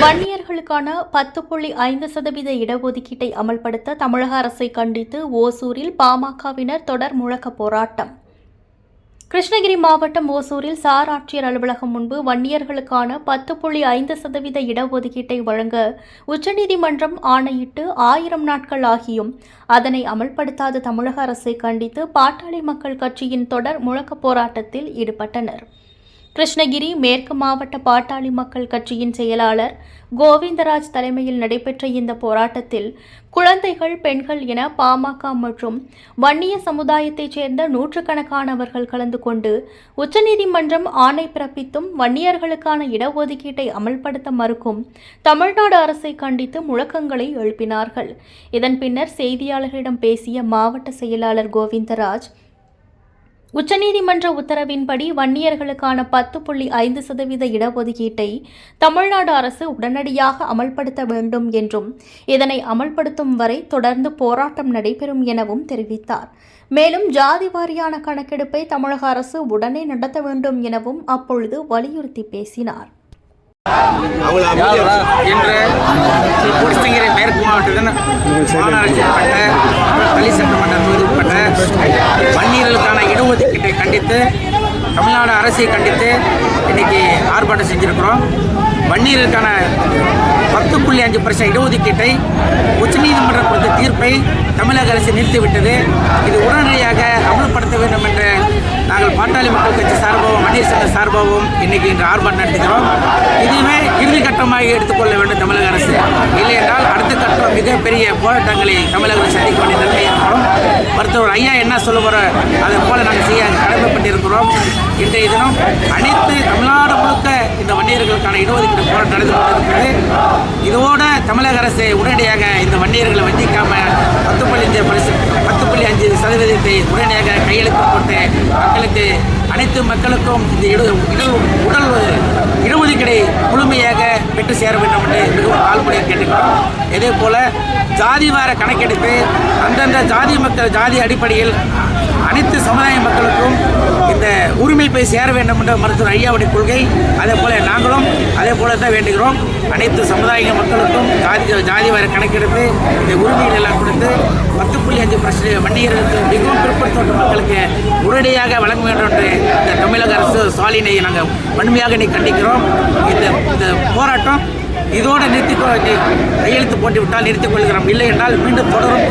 வன்னியர்களுக்கான 10.5% இடஒதுக்கீட்டை அமல்படுத்த தமிழக அரசை கண்டித்து ஓசூரில் பாமகவினர் தொடர் முழக்க போராட்டம். கிருஷ்ணகிரி மாவட்டம் ஓசூரில் சார் ஆட்சியர் அலுவலகம் முன்பு வன்னியர்களுக்கான 10.5% இடஒதுக்கீட்டை வழங்க உச்சநீதிமன்றம் ஆணையிட்டு 1000 நாட்கள் ஆகியும் அதனை அமல்படுத்தாத தமிழக அரசை கண்டித்து பாட்டாளி மக்கள் கட்சியின் தொடர் முழக்க போராட்டத்தில் ஈடுபட்டனர். கிருஷ்ணகிரி மேற்கு மாவட்ட பாட்டாளி மக்கள் கட்சியின் செயலாளர் கோவிந்தராஜ் தலைமையில் நடைபெற்ற இந்த போராட்டத்தில் குழந்தைகள், பெண்கள் என பாமக மற்றும் வன்னிய சமுதாயத்தைச் சேர்ந்த நூற்றுக்கணக்கானவர்கள் கலந்து கொண்டு உச்சநீதிமன்றம் ஆணை பிறப்பித்தும் வன்னியர்களுக்கான இடஒதுக்கீட்டை அமல்படுத்த மறுக்கும் தமிழ்நாடு அரசை கண்டித்து முழக்கங்களை எழுப்பினார்கள். இதன் பின்னர் செய்தியாளர்களிடம் பேசிய மாவட்ட செயலாளர் கோவிந்தராஜ், உச்சநீதிமன்ற உத்தரவின்படி வன்னியர்களுக்கான 10.5% இடஒதுக்கீட்டை தமிழ்நாடு அரசு உடனடியாக அமல்படுத்த வேண்டும் என்றும் இதனை அமல்படுத்தும் வரை தொடர்ந்து போராட்டம் நடைபெறும் எனவும் தெரிவித்தார். மேலும் ஜாதி வாரியான கணக்கெடுப்பை தமிழக அரசு உடனே நடத்த வேண்டும் எனவும் அப்பொழுது வலியுறுத்தி பேசினார். இன்று கிருஷ்ணகிரி மேற்கு மாவட்டத்தின் பள்ளி சட்டமன்ற தொகுதிக்குட்பட்ட வன்னியர்களுக்கான இடஒதுக்கீட்டை கண்டித்து தமிழ்நாடு அரசை கண்டித்து இன்னைக்கு ஆர்ப்பாட்டம் செஞ்சிருக்கிறோம். வன்னியர்களுக்கான 10.5% இடஒதுக்கீட்டை உச்சநீதிமன்றம் கொடுத்த தீர்ப்பை தமிழக அரசு நிறுத்திவிட்டது. இது உடனடியாக அமல்படுத்த வேண்டும் என்று நாங்கள் பாட்டாளி மக்கள் கட்சி சார்பாகவும் வன்னியர் சங்க சார்பாகவும் இன்று ஆர்ப்பாட்டம் நடத்துகிறோம். இதுவே இறுதி கட்டமாக எடுத்துக்கொள்ள வேண்டும் தமிழக அரசு. இல்லை என்றால் அடுத்த கட்டம் மிகப்பெரிய போராட்டங்களை தமிழக அரசு சந்திக்க வேண்டிய நிலை இருக்கிறோம். மருத்துவர் ஐயா என்ன சொல்ல போற அதை போல நாங்கள் செய்ய கடமைப்பட்டிருக்கிறோம். இன்றைய தினம் அனைத்து தமிழ்நாடு முழுக்க இந்த வன்னியர்களுக்கான இடஒதுக்கீடு போராட்டம் நடந்து கொண்டிருக்கிறது. இதோட தமிழக அரசு உடனடியாக இந்த வன்னியர்களை வஞ்சிக்காம 10.5% உடனடியாக கையெழுத்து போட்டு மக்களுக்கு அனைத்து மக்களுக்கும் இந்த இடஒதுக்கீடை முழுமையாக பெற்று சேர வேண்டும் என்று மிகவும் தாழ்மையாக கேட்டுக்கிறோம். இதே போல ஜாதி வார கணக்கெடுத்து அந்தந்த ஜாதி அடிப்படையில் அனைத்து சமுதாய மக்களுக்கும் இந்த உரிமை போய் சேர வேண்டும் என்ற மருத்துவர் ஐயாவுடைய கொள்கை. அதே போல நாங்களும் அதே போல தான் வேண்டுகிறோம். அனைத்து சமுதாய மக்களுக்கும் ஜாதி வார கணக்கெடுத்து இந்த உரிமைகள் எல்லாம் கொடுத்து 10.5% வன்னியர்களுக்கு மிகவும் பிற்படுத்தப்பட்ட மக்களுக்கு உடனடியாக வழங்க வேண்டும் என்று இந்த தமிழக அரசு ஸ்டாலினை நாங்கள் வன்மையாக கண்டிக்கிறோம். இந்த போராட்டம் இதோடு கையெழுத்து போட்டு விட்டால் நிறுத்திக் கொள்கிறோம். இல்லை என்றால் மீண்டும் தொடரும்.